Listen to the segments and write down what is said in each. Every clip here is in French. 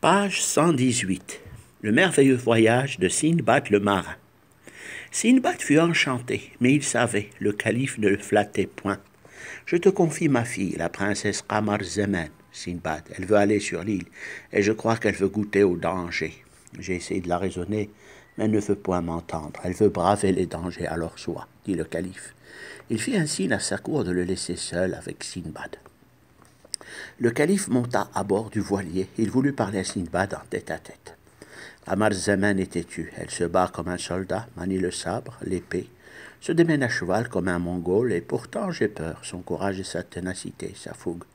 Page 118. Le merveilleux voyage de Sindbad le marin. Sindbad fut enchanté, mais il savait, le calife ne le flattait point. Je te confie ma fille, la princesse Qamar Zaman, Sindbad. Elle veut aller sur l'île, et je crois qu'elle veut goûter au danger. J'ai essayé de la raisonner, mais elle ne veut point m'entendre. Elle veut braver les dangers, alors soit, dit le calife. Il fit un signe à sa cour de le laisser seul avec Sindbad. Le calife monta à bord du voilier. Il voulut parler à Sindbad en tête-à-tête. Qamar Zaman est têtue. Elle se bat comme un soldat, manie le sabre, l'épée, se démène à cheval comme un Mongol, et pourtant j'ai peur, son courage et sa ténacité, sa fougue.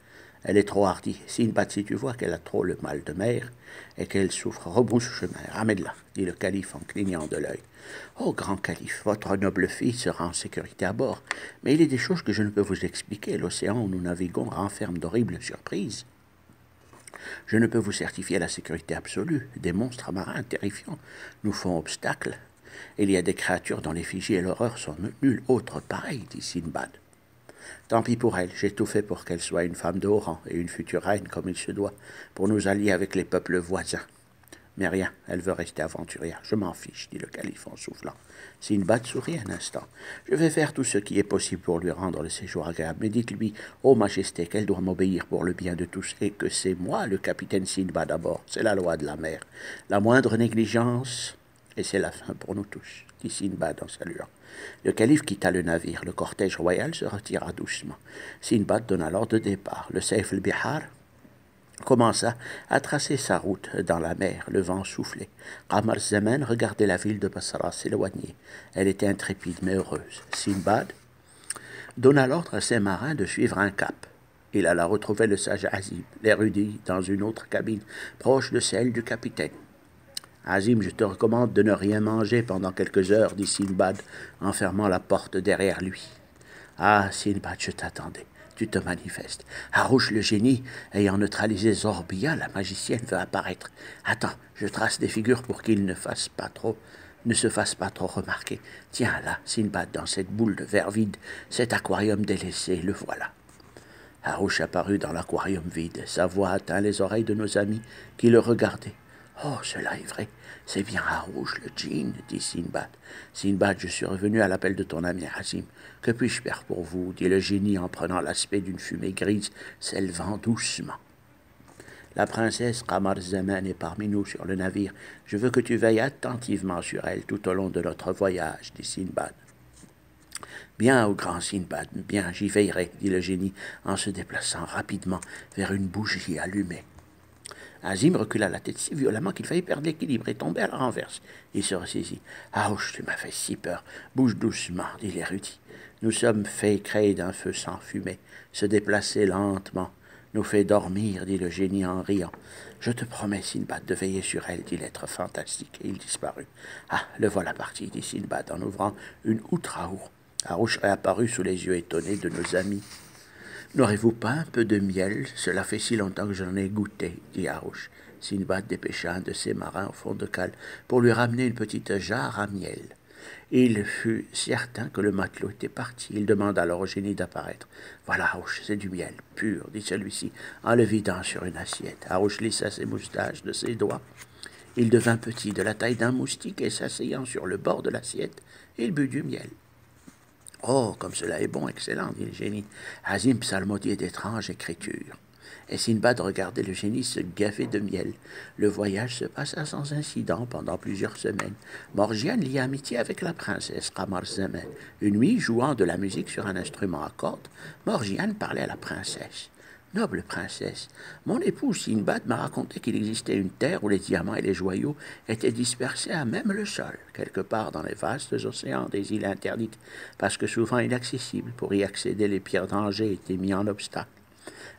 Elle est trop hardie. Sindbad, si tu vois qu'elle a trop le mal de mer et qu'elle souffre, rebrousse chemin. Ramène-la, dit le calife en clignant de l'œil. Oh, grand calife, votre noble fille sera en sécurité à bord, mais il est des choses que je ne peux vous expliquer. L'océan où nous naviguons renferme d'horribles surprises. Je ne peux vous certifier la sécurité absolue. Des monstres marins terrifiants nous font obstacle. Il y a des créatures dont l'effigie et l'horreur sont nul autre pareil, dit Sindbad. Tant pis pour elle, j'ai tout fait pour qu'elle soit une femme de haut rang et une future reine comme il se doit, pour nous allier avec les peuples voisins. Mais rien, elle veut rester aventurière. Je m'en fiche, dit le calife en soufflant. Sindbad sourit un instant. Je vais faire tout ce qui est possible pour lui rendre le séjour agréable, mais dites-lui, ô majesté, qu'elle doit m'obéir pour le bien de tous, et que c'est moi le capitaine Sindbad à bord. C'est la loi de la mer. La moindre négligence, et c'est la fin pour nous tous, dit Sindbad en saluant. Le calife quitta le navire. Le cortège royal se retira doucement. Sindbad donna l'ordre de départ. Le Saif el-Bihar commença à tracer sa route dans la mer. Le vent soufflait. Qamar Zaman regardait la ville de Basra s'éloigner. Elle était intrépide mais heureuse. Sindbad donna l'ordre à ses marins de suivre un cap. Il alla retrouver le sage Azim, l'érudit, dans une autre cabine, proche de celle du capitaine. Azim, je te recommande de ne rien manger pendant quelques heures, dit Sindbad, en fermant la porte derrière lui. Ah, Sindbad, je t'attendais. Tu te manifestes. Harouche le génie, ayant neutralisé Zorbia, la magicienne veut apparaître. Attends, je trace des figures pour qu'il ne se fasse pas trop remarquer. Tiens là, Sindbad, dans cette boule de verre vide, cet aquarium délaissé, le voilà. Harouche apparut dans l'aquarium vide. Sa voix atteint les oreilles de nos amis qui le regardaient. Oh, cela est vrai, c'est bien Harouche, le djinn, dit Sindbad. Sindbad, je suis revenu à l'appel de ton ami Azim. Que puis-je faire pour vous, dit le génie en prenant l'aspect d'une fumée grise, s'élevant doucement. La princesse Qamar Zaman est parmi nous sur le navire. Je veux que tu veilles attentivement sur elle tout au long de notre voyage, dit Sindbad. Bien, ô grand Sindbad, bien, j'y veillerai, dit le génie en se déplaçant rapidement vers une bougie allumée. Azim recula la tête si violemment qu'il faillit perdre l'équilibre et tomber à la renverse. Il se ressaisit. « Ouch, tu m'as fait si peur. Bouge doucement, dit l'érudit. Nous sommes faits créer d'un feu sans fumée. Se déplacer lentement nous fait dormir, dit le génie en riant. Je te promets, Sindbad, de veiller sur elle, dit l'être fantastique, et il disparut. Ah, le voilà parti, dit Sindbad en ouvrant une outre à eau. Harouche réapparut sous les yeux étonnés de nos amis. N'aurez-vous pas un peu de miel? Cela fait si longtemps que j'en ai goûté, dit Harouche. Sindbad dépêcha un de ses marins au fond de cale pour lui ramener une petite jarre à miel. Il fut certain que le matelot était parti. Il demanda alors au génie d'apparaître. « Voilà, Harouche, c'est du miel pur, » dit celui-ci, en le vidant sur une assiette. Harouche lissa ses moustaches de ses doigts. Il devint petit, de la taille d'un moustique, et s'asseyant sur le bord de l'assiette, il but du miel. Oh, comme cela est bon, excellent, dit le génie. Azim psalmodiait d'étranges écritures. Et Sindbad regardait le génie se gaver de miel. Le voyage se passa sans incident pendant plusieurs semaines. Morgiane lia amitié avec la princesse Qamar Zaman. Une nuit, jouant de la musique sur un instrument à cordes, Morgiane parlait à la princesse. « Noble princesse, mon époux Sindbad m'a raconté qu'il existait une terre où les diamants et les joyaux étaient dispersés à même le sol, quelque part dans les vastes océans des îles interdites, parce que souvent inaccessibles. Pour y accéder, les pierres d'Angers étaient mis en obstacle.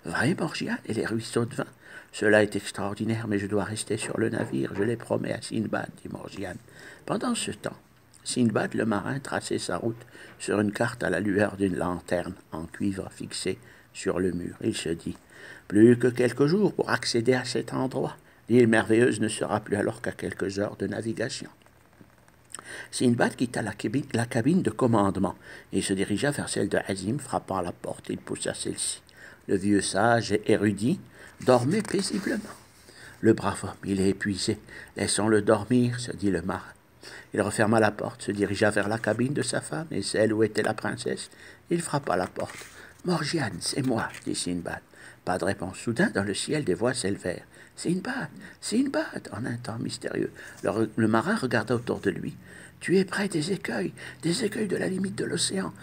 Vrai, Morgiane, et les ruisseaux de vin? Cela est extraordinaire, mais je dois rester sur le navire, je les promets à Sindbad, dit Morgiane. Pendant ce temps, Sindbad le marin traçait sa route sur une carte à la lueur d'une lanterne en cuivre fixée sur le mur. Il se dit, plus que quelques jours pour accéder à cet endroit. L'île merveilleuse ne sera plus alors qu'à quelques heures de navigation. Sindbad quitta la cabine de commandement et se dirigea vers celle de Azim, frappant à la porte. Il poussa celle-ci. Le vieux sage et érudit dormait paisiblement. Le brave homme, il est épuisé. Laissons-le dormir, se dit le marin. Il referma la porte, se dirigea vers la cabine de sa femme et celle où était la princesse. Il frappa à la porte. « Morgiane, c'est moi, » dit Sinbad. Pas de réponse. Soudain, dans le ciel, des voix s'élevèrent. « Sinbad, Sinbad !» en un temps mystérieux. Le marin regarda autour de lui. « Tu es près des écueils de la limite de l'océan. »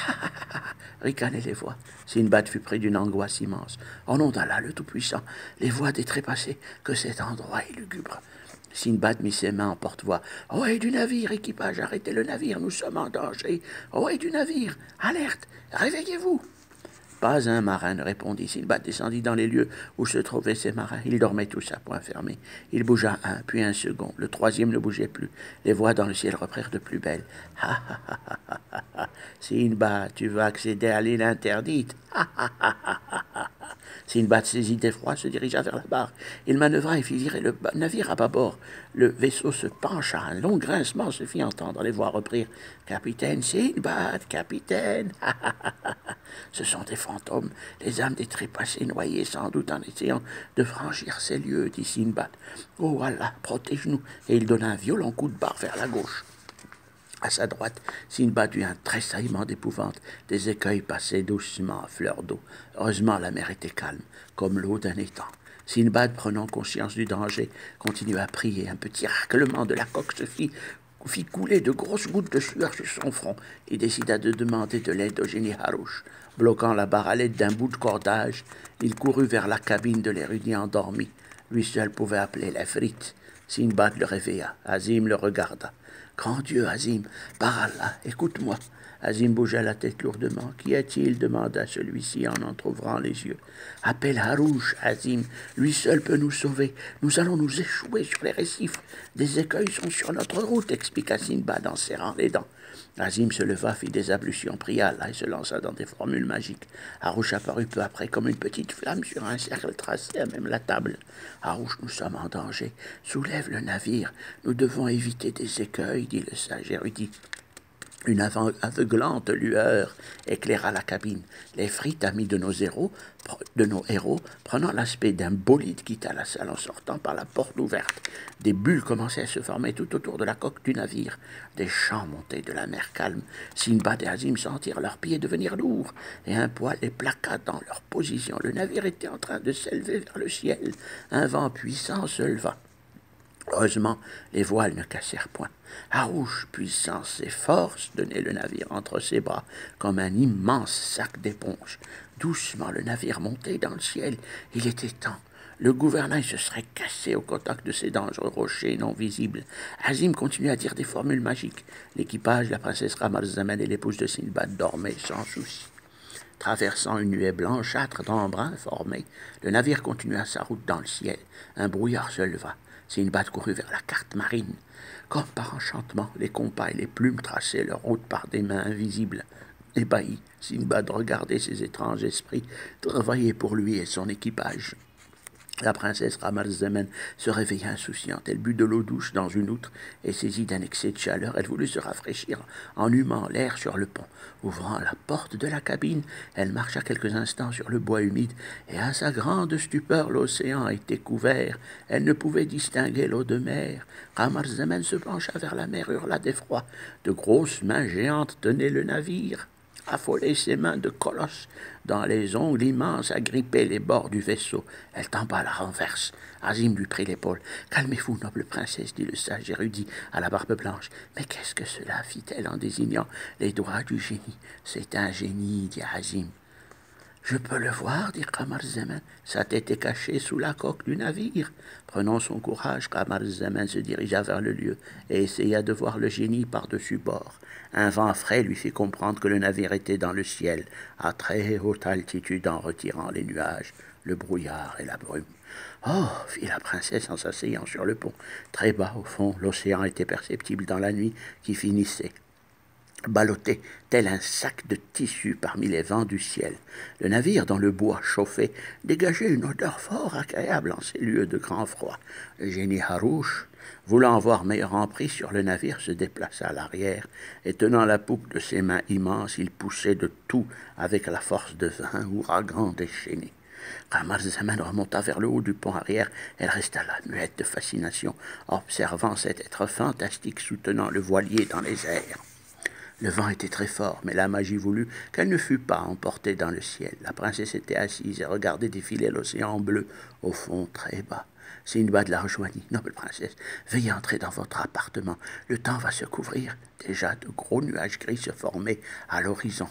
Ha ha ha ha ricanaient les voix. Sinbad fut pris d'une angoisse immense. « Au nom d'Allah, le Tout-Puissant, les voix des trépassés, que cet endroit est lugubre. » Sinbad mit ses mains en porte-voix. « Ohé du navire, équipage, arrêtez le navire, nous sommes en danger. Ohé du navire, alerte, réveillez-vous !» Pas un marin ne répondit. Sinbad descendit dans les lieux où se trouvaient ces marins. Ils dormaient tous à point fermé. Il bougea un, puis un second. Le troisième ne bougeait plus. Les voix dans le ciel reprirent de plus belle. « Ha ha ha ha ha ha ha. Sinbad, tu veux accéder à l'île interdite. Ha ha ha ha ha ha. » Sinbad saisit d'effroi, se dirigea vers la barre. Il manœuvra et fit virer le navire à bâbord. Le vaisseau se pencha, un long grincement se fit entendre. Les voix reprirent. « Capitaine Sinbad, capitaine. » Ce sont des fantômes, les âmes des trépassés noyés sans doute en essayant de franchir ces lieux, dit Sinbad. « Oh Allah, protège-nous » et il donna un violent coup de barre vers la gauche. À sa droite, Sinbad eut un tressaillement d'épouvante. Des écueils passaient doucement à fleur d'eau. Heureusement, la mer était calme, comme l'eau d'un étang. Sinbad, prenant conscience du danger, continua à prier. Un petit raclement de la coque se fit couler de grosses gouttes de sueur sur son front. Il décida de demander de l'aide au génie Harouche. Bloquant la barre à l'aide d'un bout de cordage, il courut vers la cabine de l'érudit endormi. Lui seul pouvait appeler l'Efrit. Sinbad le réveilla. Azim le regarda. « Grand Dieu, Azim, par Allah, écoute-moi. » Azim bougea la tête lourdement. « Qui est-il » demanda celui-ci en entr'ouvrant les yeux. « Appelle Harouche, Azim. Lui seul peut nous sauver. Nous allons nous échouer sur les récifs. Des écueils sont sur notre route, » expliqua Sinbad en serrant les dents. Azim se leva, fit des ablutions, pria Allah et se lança dans des formules magiques. Harouche apparut peu après comme une petite flamme sur un cercle tracé à même la table. « Harouche, nous sommes en danger. Soulève le navire. Nous devons éviter des écueils, » dit le sage érudit. Une aveuglante lueur éclaira la cabine. L'Efrit, ami de nos héros, prenant l'aspect d'un bolide, quitta la salle en sortant par la porte ouverte. Des bulles commençaient à se former tout autour de la coque du navire. Des chants montaient de la mer calme. Sinbad et Azim sentirent leurs pieds devenir lourds, et un poids les plaqua dans leur position. Le navire était en train de s'élever vers le ciel. Un vent puissant se leva. Heureusement, les voiles ne cassèrent point. Harouche, puissance et force, tenait le navire entre ses bras, comme un immense sac d'éponge. Doucement, le navire montait dans le ciel. Il était temps. Le gouvernail se serait cassé au contact de ces dangereux rochers non visibles. Azim continuait à dire des formules magiques. L'équipage, la princesse Camaralzaman et l'épouse de Sinbad dormaient sans souci. Traversant une nuée blanchâtre d'embrun formé, le navire continua sa route dans le ciel. Un brouillard se leva. Sinbad courut vers la carte marine. Comme par enchantement, les compas et les plumes traçaient leur route par des mains invisibles. Ébahi, Sinbad regardait ces étranges esprits travailler pour lui et son équipage. La princesse Camaralzaman se réveilla insouciante. Elle but de l'eau douce dans une outre et saisie d'un excès de chaleur, elle voulut se rafraîchir en humant l'air sur le pont. Ouvrant la porte de la cabine, elle marcha quelques instants sur le bois humide et à sa grande stupeur, l'océan était couvert. Elle ne pouvait distinguer l'eau de mer. Camaralzaman se pencha vers la mer, hurla d'effroi. De grosses mains géantes tenaient le navire. Affolée, ses mains de colosse, dans les ongles immenses, agrippaient les bords du vaisseau. Elle tomba à la renverse. Azim lui prit l'épaule. « Calmez-vous, noble princesse, » dit le sage érudit à la barbe blanche. « Mais qu'est-ce que cela » fit-elle en désignant les doigts du génie. « C'est un génie, » dit Azim. « Je peux le voir, » dit Camaralzaman. Sa tête est cachée sous la coque du navire. Prenant son courage, Camaralzaman se dirigea vers le lieu et essaya de voir le génie par-dessus bord. Un vent frais lui fit comprendre que le navire était dans le ciel, à très haute altitude en retirant les nuages, le brouillard et la brume. « Oh » fit la princesse en s'asseyant sur le pont. Très bas, au fond, l'océan était perceptible dans la nuit qui finissait. Ballotté tel un sac de tissu parmi les vents du ciel. Le navire, dont le bois chauffait, dégageait une odeur fort agréable en ces lieux de grand froid. Le génie Harouche, voulant voir meilleure emprise sur le navire, se déplaça à l'arrière, et tenant la poupe de ses mains immenses, il poussait de tout avec la force de 20 ouragans déchaînés. Kamar Zaman remonta vers le haut du pont arrière. Elle resta là, muette de fascination, observant cet être fantastique soutenant le voilier dans les airs. Le vent était très fort, mais la magie voulut qu'elle ne fût pas emportée dans le ciel. La princesse était assise et regardait défiler l'océan bleu au fond très bas. Sindbad la rejoignit. « Noble princesse, veuillez entrer dans votre appartement. Le temps va se couvrir. » Déjà, de gros nuages gris se formaient à l'horizon.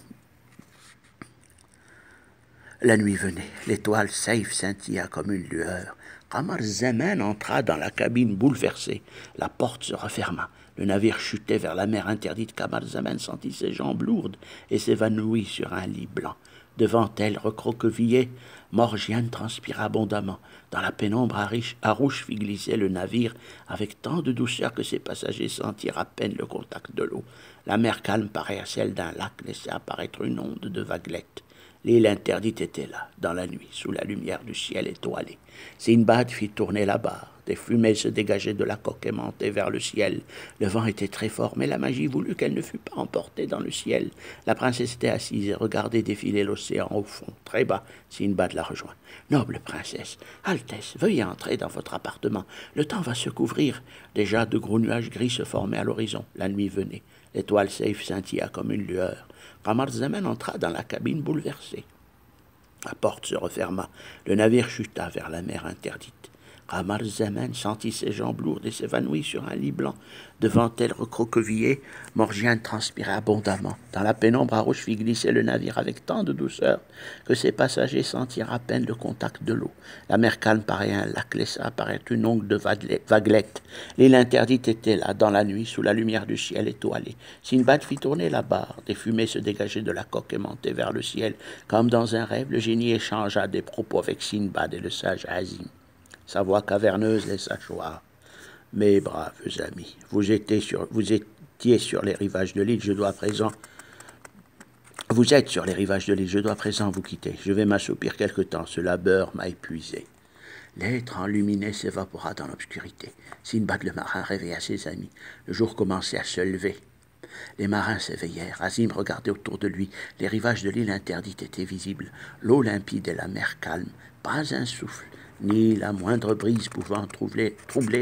La nuit venait. L'étoile Seif scintilla comme une lueur. Kamar Zaman entra dans la cabine bouleversée. La porte se referma. Le navire chutait vers la mer interdite. Kamar Zaman sentit ses jambes lourdes et s'évanouit sur un lit blanc. Devant elle, recroquevillée, Morgiane transpira abondamment. Dans la pénombre, Arouche fit glisser le navire avec tant de douceur que ses passagers sentirent à peine le contact de l'eau. La mer calme, pareille à celle d'un lac, laissait apparaître une onde de vaguelettes. L'île interdite était là, dans la nuit, sous la lumière du ciel étoilé. Sindbad fit tourner la barre. Des fumées se dégageaient de la coque aimantée vers le ciel. Le vent était très fort, mais la magie voulut qu'elle ne fût pas emportée dans le ciel. La princesse était assise et regardait défiler l'océan au fond, très bas. Sindbad la rejoint. « Noble princesse, Altesse, veuillez entrer dans votre appartement. Le temps va se couvrir. » Déjà, de gros nuages gris se formaient à l'horizon. La nuit venait. L'étoile Seif scintilla comme une lueur. Kamar Zaman entra dans la cabine bouleversée. La porte se referma. Le navire chuta vers la mer interdite. Kamar Zaman sentit ses jambes lourdes et s'évanouit sur un lit blanc. Devant elle, recroquevillée, Morgiane transpirait abondamment. Dans la pénombre, Arouche fit glisser le navire avec tant de douceur que ses passagers sentirent à peine le contact de l'eau. La mer calme pareille à un lac laissa apparaître une onde de vaguelettes. L'île interdite était là, dans la nuit, sous la lumière du ciel étoilé. Sindbad fit tourner la barre. Des fumées se dégageaient de la coque aimantée vers le ciel. Comme dans un rêve, le génie échangea des propos avec Sindbad et le sage Azim. Sa voix caverneuse laissa choir. « Mes braves amis, vous étiez sur les rivages de l'île, je dois à présent... Vous êtes sur les rivages de l'île, je dois à présent vous quitter. Je vais m'assoupir quelque temps, ce labeur m'a épuisé. » L'être enluminé s'évapora dans l'obscurité. Sindbad le marin réveilla ses amis. Le jour commençait à se lever. Les marins s'éveillèrent. Azim regardait autour de lui. Les rivages de l'île interdite étaient visibles. L'eau limpide et la mer calme. Pas un souffle, ni la moindre brise pouvant troubler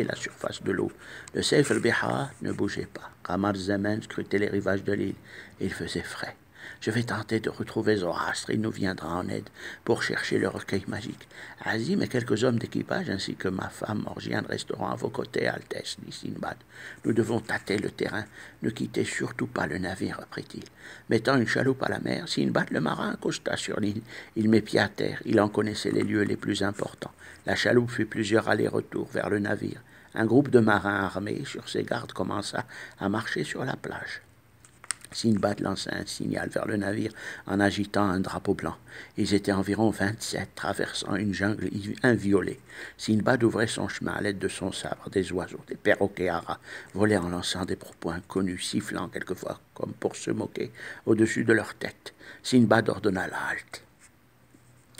la surface de l'eau. Le Seif el-Bihar ne bougeait pas. Kamar Zaman scrutait les rivages de l'île. Il faisait frais. Je vais tenter de retrouver Zoroastre, il nous viendra en aide pour chercher le recueil magique. Azim et quelques hommes d'équipage ainsi que ma femme Morgiane resteront à vos côtés, Altesse, dit Sindbad. Nous devons tâter le terrain. Ne quittez surtout pas le navire, reprit-il. Mettant une chaloupe à la mer, Sindbad le marin accosta sur l'île. Il mit pied à terre. Il en connaissait les lieux les plus importants. La chaloupe fit plusieurs allers-retours vers le navire. Un groupe de marins armés sur ses gardes commença à marcher sur la plage. Sindbad lança un signal vers le navire en agitant un drapeau blanc. Ils étaient environ 27, traversant une jungle inviolée. Sindbad ouvrait son chemin à l'aide de son sabre. Des oiseaux, des perroquets haras, volaient en lançant des propos inconnus, sifflant quelquefois comme pour se moquer au-dessus de leur tête. Sindbad ordonna la halte.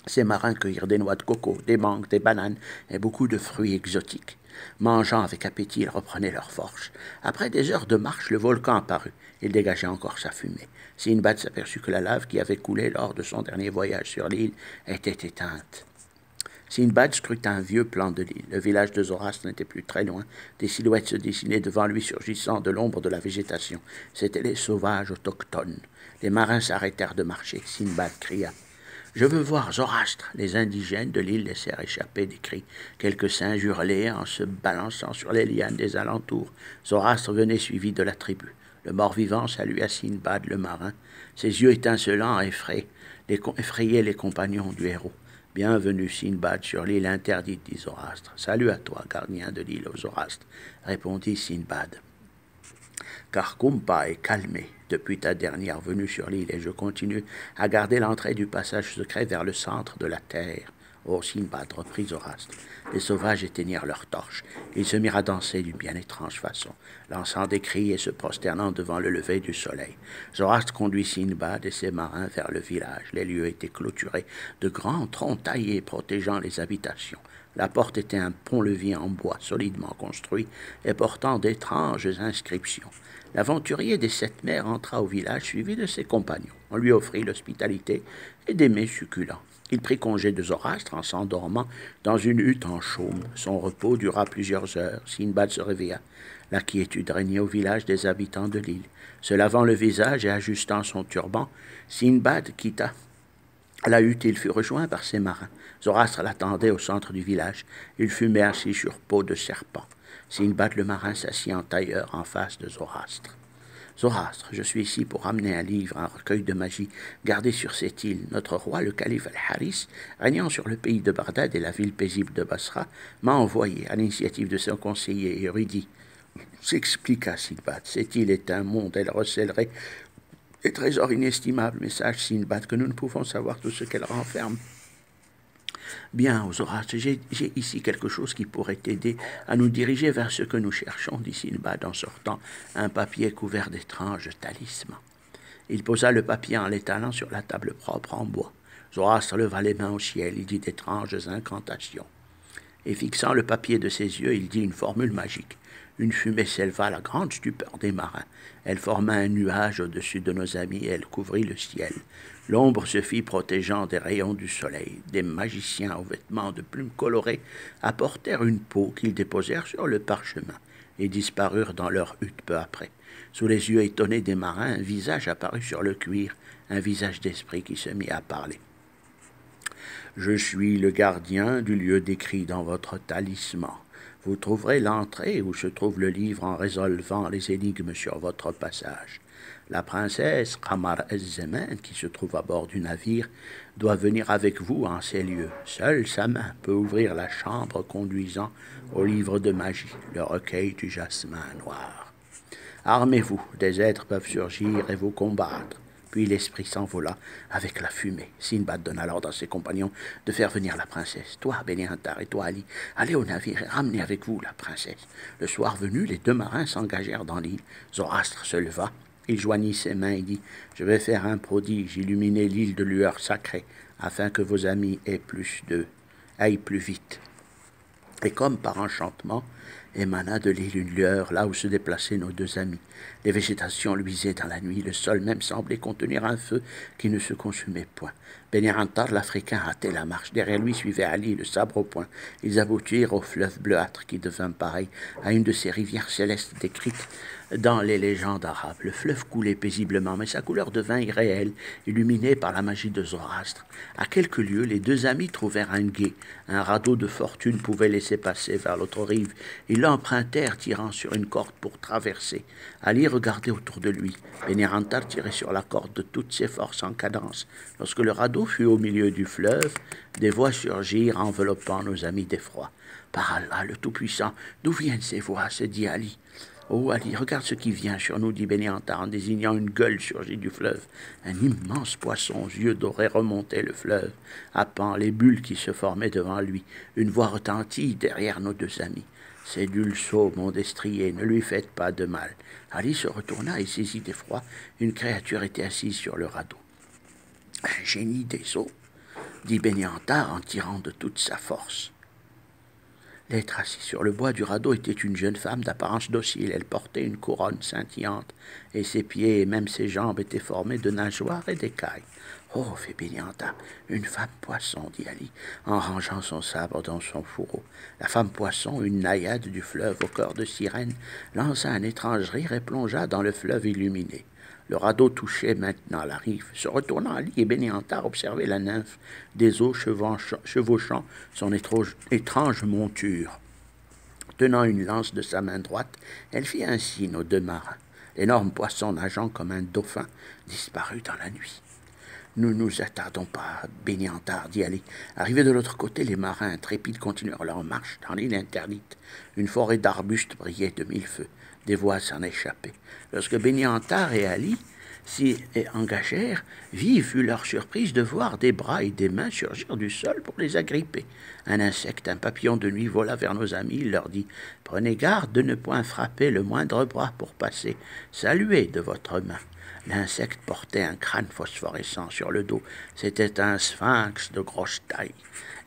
Ces marins cueillirent des noix de coco, des mangues, des bananes et beaucoup de fruits exotiques. Mangeant avec appétit, ils reprenaient leur force. Après des heures de marche, le volcan apparut. Il dégageait encore sa fumée. Sindbad s'aperçut que la lave qui avait coulé lors de son dernier voyage sur l'île était éteinte. Sindbad scruta un vieux plan de l'île. Le village de Zoroastre n'était plus très loin. Des silhouettes se dessinaient devant lui, surgissant de l'ombre de la végétation. C'étaient les sauvages autochtones. Les marins s'arrêtèrent de marcher. Sindbad cria: « Je veux voir Zoroastre !» Les indigènes de l'île laissèrent échapper des cris. Quelques singes hurlaient en se balançant sur les lianes des alentours. Zoroastre venait suivi de la tribu. Le mort-vivant salua Sindbad le marin. Ses yeux étincelants effrayaient les compagnons du héros. « Bienvenue, Sindbad, sur l'île interdite, dit Zoroastre. »« Salut à toi, gardien de l'île, Zoroastre, » répondit Sindbad. « Karkumpa est calmé depuis ta dernière venue sur l'île et je continue à garder l'entrée du passage secret vers le centre de la terre. » Oh, Sindbad, reprit Zoroastre. Les sauvages éteignirent leurs torches. Ils se mirent à danser d'une bien étrange façon, lançant des cris et se prosternant devant le lever du soleil. Zoroastre conduit Sindbad et ses marins vers le village. Les lieux étaient clôturés de grands troncs taillés protégeant les habitations. La porte était un pont-levis en bois solidement construit et portant d'étranges inscriptions. L'aventurier des 7 mers entra au village suivi de ses compagnons. On lui offrit l'hospitalité et des mets succulents. Il prit congé de Zoroastre en s'endormant dans une hutte en chaume. Son repos dura plusieurs heures. Sindbad se réveilla. La quiétude régnait au village des habitants de l'île. Se lavant le visage et ajustant son turban, Sindbad quitta la hutte. Il fut rejoint par ses marins. Zoroastre l'attendait au centre du village. Il fumait assis sur peau de serpent. Sindbad le marin s'assit en tailleur en face de Zoroastre. Zoroastre, je suis ici pour amener un livre, un recueil de magie, gardé sur cette île. Notre roi, le calife Al-Haris, régnant sur le pays de Bagdad et la ville paisible de Basra, m'a envoyé, à l'initiative de son conseiller érudit, s'expliqua Sindbad. Cette île est un monde, elle recèlerait des trésors inestimables. Mais sache, Sindbad, que nous ne pouvons savoir tout ce qu'elle renferme. Bien, Zoroastre, j'ai ici quelque chose qui pourrait t'aider à nous diriger vers ce que nous cherchons, dit Sindbad en sortant un papier couvert d'étranges talismans. Il posa le papier en l'étalant sur la table propre en bois. Zoroastre leva les mains au ciel, il dit d'étranges incantations. Et fixant le papier de ses yeux, il dit une formule magique. Une fumée s'éleva à la grande stupeur des marins. Elle forma un nuage au-dessus de nos amis et elle couvrit le ciel. L'ombre se fit protégeant des rayons du soleil. Des magiciens aux vêtements de plumes colorées apportèrent une peau qu'ils déposèrent sur le parchemin et disparurent dans leur hutte peu après. Sous les yeux étonnés des marins, un visage apparut sur le cuir, un visage d'esprit qui se mit à parler. « Je suis le gardien du lieu décrit dans votre talisman. Vous trouverez l'entrée où se trouve le livre en résolvant les énigmes sur votre passage. La princesse Qamar Ez-Zaman, qui se trouve à bord du navire, doit venir avec vous en ces lieux. Seule sa main peut ouvrir la chambre conduisant au livre de magie, le recueil du jasmin noir. Armez-vous, des êtres peuvent surgir et vous combattre. » Puis l'esprit s'envola avec la fumée. Sindbad donna l'ordre à ses compagnons de faire venir la princesse. Toi, Beni-Hatar, et toi, Ali, allez au navire et ramenez avec vous la princesse. Le soir venu, les deux marins s'engagèrent dans l'île. Zoroastre se leva. Il joignit ses mains et dit « Je vais faire un prodige, illuminer l'île de lueur sacrée, afin que vos amis aillent plus vite. » Et comme par enchantement, émana de l'île une lueur là où se déplaçaient nos deux amis. Les végétations luisaient dans la nuit, le sol même semblait contenir un feu qui ne se consumait point. Beni-Hatar, l'Africain, hâtait la marche. Derrière lui suivait Ali, le sabre au poing. Ils aboutirent au fleuve bleuâtre qui devint pareil à une de ces rivières célestes décrites dans les légendes arabes. Le fleuve coulait paisiblement, mais sa couleur devint irréelle, illuminée par la magie de Zoroastre. À quelques lieues, les deux amis trouvèrent un gué. Un radeau de fortune pouvait laisser passer vers l'autre rive. Ils l'empruntèrent, tirant sur une corde pour traverser. Ali regardait autour de lui. Beni-Hatar tirait sur la corde de toutes ses forces en cadence. Lorsque le radeau fut au milieu du fleuve, des voix surgirent enveloppant nos amis d'effroi. « Par Allah, le Tout-Puissant, d'où viennent ces voix ?» se dit Ali. « Oh Ali, regarde ce qui vient sur nous, dit Beni-Hatar en désignant une gueule surgie du fleuve. Un immense poisson aux yeux dorés remontait le fleuve, happant les bulles qui se formaient devant lui. Une voix retentit derrière nos deux amis. « C'est Dulceau, mon destrier, ne lui faites pas de mal. » Ali se retourna et saisit d'effroi. Une créature était assise sur le radeau. « Un génie des eaux, dit Beni-Hatar en tirant de toute sa force. L'être assis sur le bois du radeau était une jeune femme d'apparence docile. Elle portait une couronne scintillante, et ses pieds et même ses jambes étaient formés de nageoires et d'écailles. « Oh, fit Beni-Hatar, une femme poisson, dit Ali, en rangeant son sabre dans son fourreau. La femme poisson, une naïade du fleuve au corps de sirène, lança un étrange rire et plongea dans le fleuve illuminé. Le radeau touchait maintenant la rive. Se retournant, Ali et Beni-Hatar observaient la nymphe des eaux chevauchant son étrange monture. Tenant une lance de sa main droite, elle fit un signe aux deux marins. L'énorme poisson, nageant comme un dauphin, disparut dans la nuit. « Nous nous attardons pas, Beni-Hatar, dit Ali. Arrivés de l'autre côté, les marins intrépides continuèrent leur marche dans l'île interdite. Une forêt d'arbustes brillait de mille feux. Des voix s'en échappaient. Lorsque Beni-Hatar et Ali s'y engagèrent, vive fut leur surprise de voir des bras et des mains surgir du sol pour les agripper. Un insecte, un papillon de nuit vola vers nos amis. Il leur dit « Prenez garde de ne point frapper le moindre bras pour passer. Saluez de votre main. » L'insecte portait un crâne phosphorescent sur le dos. C'était un sphinx de grosse taille.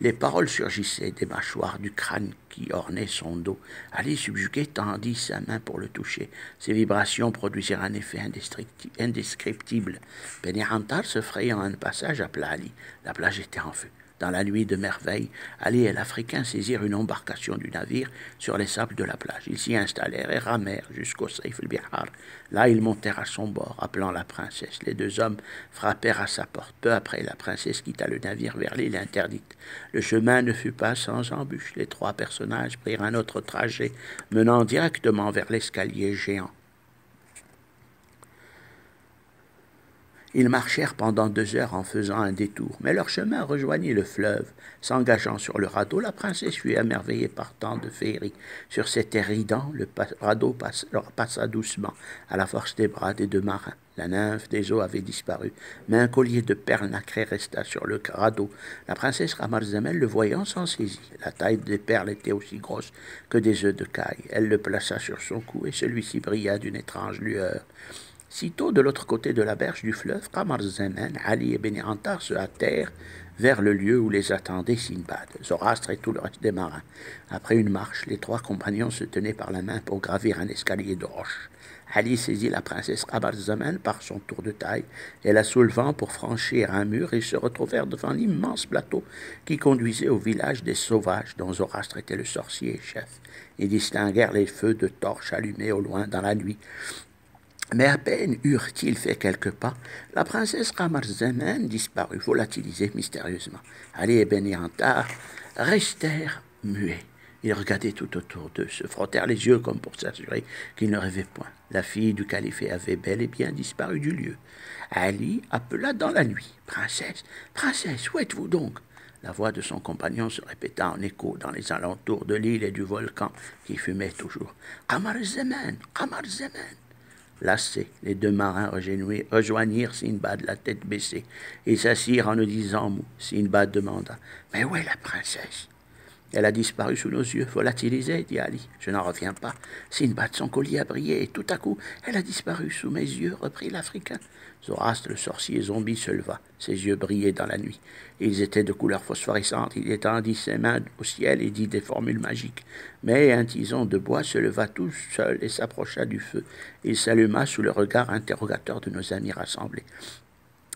Les paroles surgissaient des mâchoires du crâne qui ornait son dos. Ali, subjugué, tendit sa main pour le toucher. Ces vibrations produisirent un effet indescriptible. Beni Antar se frayant un passage appela Ali. La plage était en feu. Dans la nuit de merveille, Ali et l'Africain saisirent une embarcation du navire sur les sables de la plage. Ils s'y installèrent et ramèrent jusqu'au Saif el-Bihar. Là, ils montèrent à son bord, appelant la princesse. Les deux hommes frappèrent à sa porte. Peu après, la princesse quitta le navire vers l'île interdite. Le chemin ne fut pas sans embûches. Les trois personnages prirent un autre trajet, menant directement vers l'escalier géant. Ils marchèrent pendant 2 heures en faisant un détour, mais leur chemin rejoignit le fleuve. S'engageant sur le radeau, la princesse fut émerveillée par tant de féerie. Sur cet air ridant, le radeau passa doucement, à la force des bras des deux marins. La nymphe des eaux avait disparu, mais un collier de perles nacrées resta sur le radeau. La princesse Ramarzamel, le voyant, s'en saisit. La taille des perles était aussi grosse que des œufs de caille. Elle le plaça sur son cou, et celui-ci brilla d'une étrange lueur. Sitôt, de l'autre côté de la berge du fleuve, Qamar Zaman, Ali et Beni Antar se hâtèrent vers le lieu où les attendait Sinbad, Zorastre et tout le reste des marins. Après une marche, les trois compagnons se tenaient par la main pour gravir un escalier de roche. Ali saisit la princesse Qamar Zaman par son tour de taille et la soulevant pour franchir un mur, ils se retrouvèrent devant l'immense plateau qui conduisait au village des sauvages dont Zorastre était le sorcier et chef. Ils distinguèrent les feux de torches allumés au loin dans la nuit. Mais à peine eurent-ils fait quelques pas, la princesse Qamar Zaman disparut, volatilisée mystérieusement. Ali et Beni Antar restèrent muets. Ils regardaient tout autour d'eux, se frottèrent les yeux comme pour s'assurer qu'ils ne rêvaient point. La fille du calife avait bel et bien disparu du lieu. Ali appela dans la nuit. « Princesse, princesse, où êtes-vous donc ?» La voix de son compagnon se répéta en écho dans les alentours de l'île et du volcan qui fumait toujours. « Qamar Zaman, Qamar Zaman !» Lassés, les deux marins rejoignirent Sinbad la tête baissée. Ils s'assirent en ne disant mot. Sinbad demanda « Mais où est la princesse ?» « Elle a disparu sous nos yeux, volatilisée, dit Ali. « Je n'en reviens pas. Sinbad, son collier a brillé, et tout à coup, elle a disparu sous mes yeux, reprit l'Africain. » Zorastre, le sorcier zombie, se leva. Ses yeux brillaient dans la nuit. Ils étaient de couleur phosphorescente. Il étendit ses mains au ciel et dit des formules magiques. Mais un tison de bois se leva tout seul et s'approcha du feu. Il s'alluma sous le regard interrogateur de nos amis rassemblés.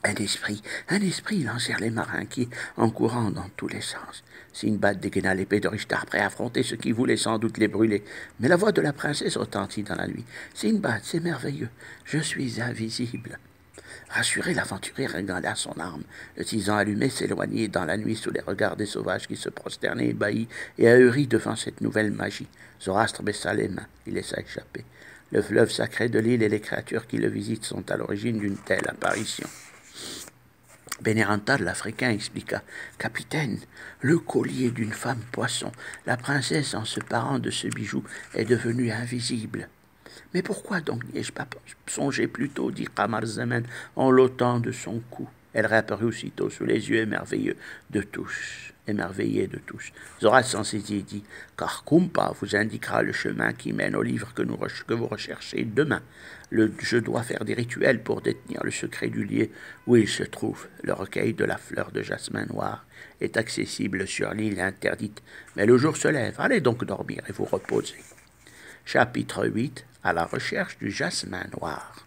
Un esprit, lancèrent les marins qui, en courant dans tous les sens. Sinbad dégaina l'épée de Richtar, prêt à affronter ce qui voulait sans doute les brûler. Mais la voix de la princesse retentit dans la nuit. « Sinbad, c'est merveilleux, je suis invisible. » Rassuré, l'aventurier regagna son arme. Le tison allumé s'éloignait dans la nuit sous les regards des sauvages qui se prosternaient ébahis et ahuris devant cette nouvelle magie. Zorastre baissa les mains, il laissa échapper. Le fleuve sacré de l'île et les créatures qui le visitent sont à l'origine d'une telle apparition. Beni Antar, l'Africain, expliqua. « Capitaine, le collier d'une femme poisson, la princesse, en se parant de ce bijou, est devenue invisible. » « Mais pourquoi donc n'y ai-je pas songé plus tôt ?» dit Qamar Zaman en l'ôtant de son cou. Elle réapparut aussitôt sous les yeux émerveillés de tous. Zoras s'en saisit et dit « Car Kumpa vous indiquera le chemin qui mène au livre que vous recherchez demain. Je dois faire des rituels pour détenir le secret du lieu où il se trouve. Le recueil de la fleur de jasmin noir est accessible sur l'île interdite. Mais le jour se lève. Allez donc dormir et vous reposer. » Chapitre 8. À la recherche du jasmin noir.